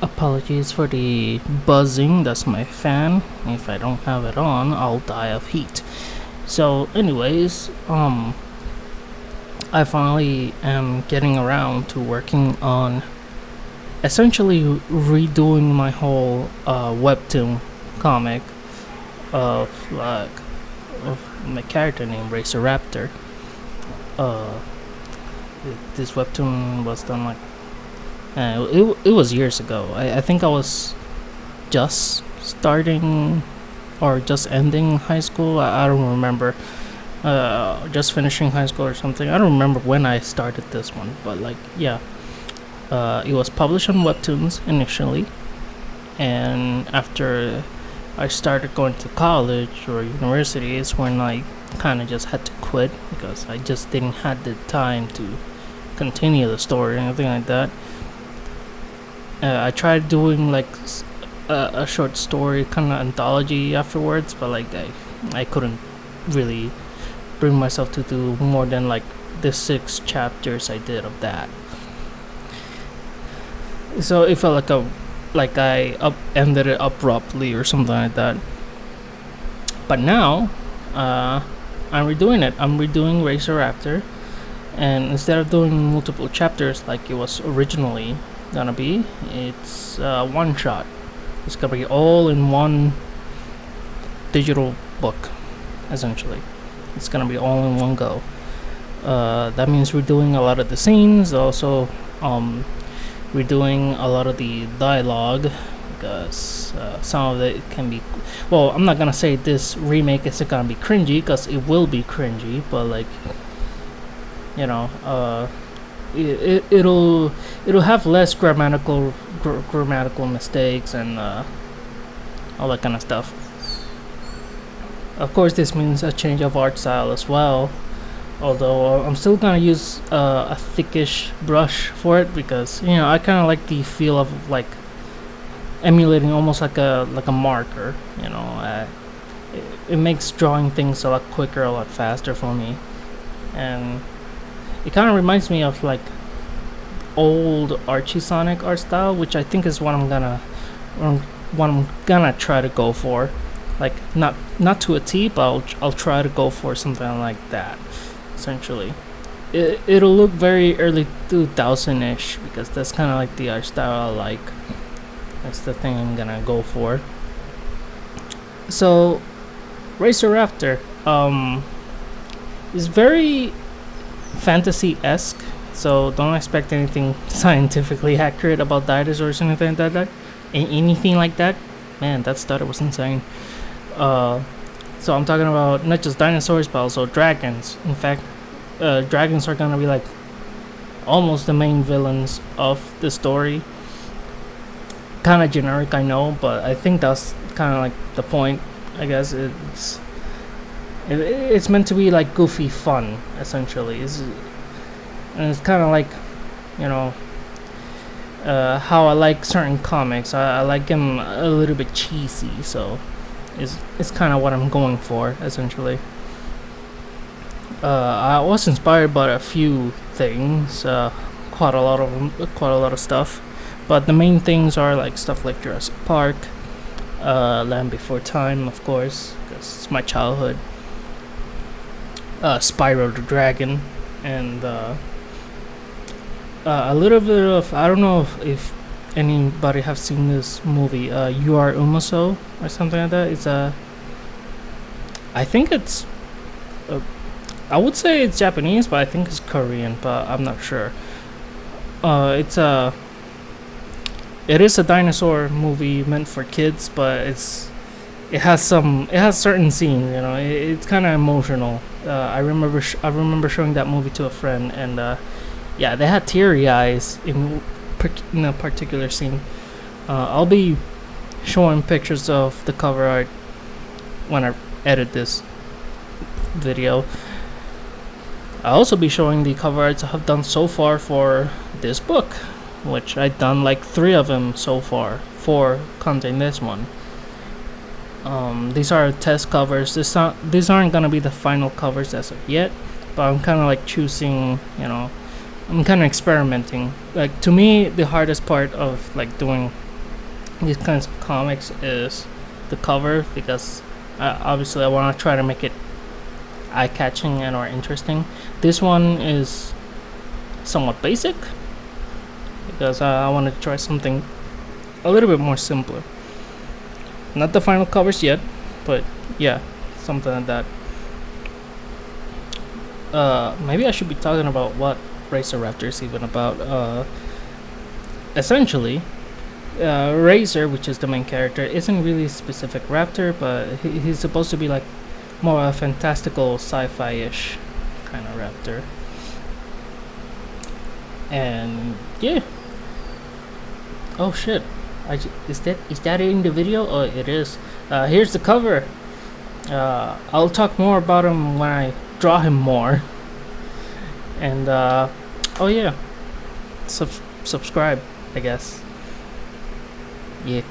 Apologies for the buzzing, that's my fan. If I don't have it on, I'll die of heat. So, anyways, I finally am getting around to working on essentially redoing my whole Webtoon comic of my character named Racer Raptor. Uh, this Webtoon was done like it was years ago. I think I was just starting or just ending high school. I don't remember. Just finishing high school or something. I don't remember when I started this one, but like yeah, it was published on Webtoons initially, and after I started going to college or university is when I kind of just had to quit because I just didn't have the time to continue the story or anything like that. I tried doing like a short story kind of anthology afterwards, but like I couldn't really bring myself to do more than like the 6 chapters I did of that. So it felt like I ended it abruptly or something like that. But now, I'm redoing it. I'm redoing Racer Raptor, and instead of doing multiple chapters like it was originally gonna be, it's one shot. It's gonna be all in one digital book, essentially. It's gonna be all in one go. That means we're doing a lot of the scenes, also we're doing a lot of the dialogue because some of it can be. Well, I'm not gonna say this remake is gonna be cringy because it will be cringy, but like you know, it'll have less grammatical mistakes and all that kind of stuff. Of course, this means a change of art style as well. Although I'm still gonna use a thickish brush for it because I kind of like the feel of like emulating almost like a marker. It makes drawing things a lot quicker, a lot faster for me, and it kind of reminds me of like old Archie Sonic art style, which I think is what I'm gonna try to go for. Like not to a T, but I'll try to go for something like that. Essentially, it'll look very early 2000-ish because that's kind of like the art style I like. That's the thing I'm gonna go for. So, Racer Raptor is very fantasy-esque, so don't expect anything scientifically accurate about dinosaurs or anything like that. Anything like that, man, that stutter was insane. So I'm talking about not just dinosaurs, but also dragons. In fact, dragons are gonna be like almost the main villains of the story. Kind of generic, I know, but I think that's kind of like the point. I guess it's meant to be like goofy fun, essentially. And it's kind of like, how I like certain comics. I like them a little bit cheesy, so it's kind of what I'm going for, essentially. I was inspired by a few things, quite a lot of stuff, but the main things are like stuff like Jurassic Park, Land Before Time, of course, because it's my childhood. Spyro the Dragon, and a little bit of, I don't know if anybody have seen this movie, You Are Umoso or something like that. I think it's I would say it's Japanese, but I think it's Korean, but I'm not sure. It is a dinosaur movie meant for kids, but it has certain scenes, it's kind of emotional. I remember showing that movie to a friend, and yeah, they had teary eyes in a particular scene. I'll be showing pictures of the cover art when I edit this video. I'll also be showing the cover arts I have done so far for this book, which I've done like 3 of them so far. 4 contain this one. These are test covers. These aren't gonna be the final covers as of yet, but I'm kind of like choosing, I'm kind of experimenting. Like, to me, the hardest part of like doing these kinds of comics is the cover, because obviously I want to try to make it eye-catching and or interesting. This one is somewhat basic because I wanted to try something a little bit more simpler. Not the final covers yet, but yeah, something like that. Maybe I should be talking about what Racer Raptor is even about. Essentially, Razor, which is the main character, isn't really a specific raptor, but he's supposed to be like more a fantastical sci-fi-ish kind of raptor. And yeah. Oh shit! Is that in the video? Oh, it is. Here's the cover. I'll talk more about him when I draw him more. And oh yeah, subscribe, I guess. Yeah.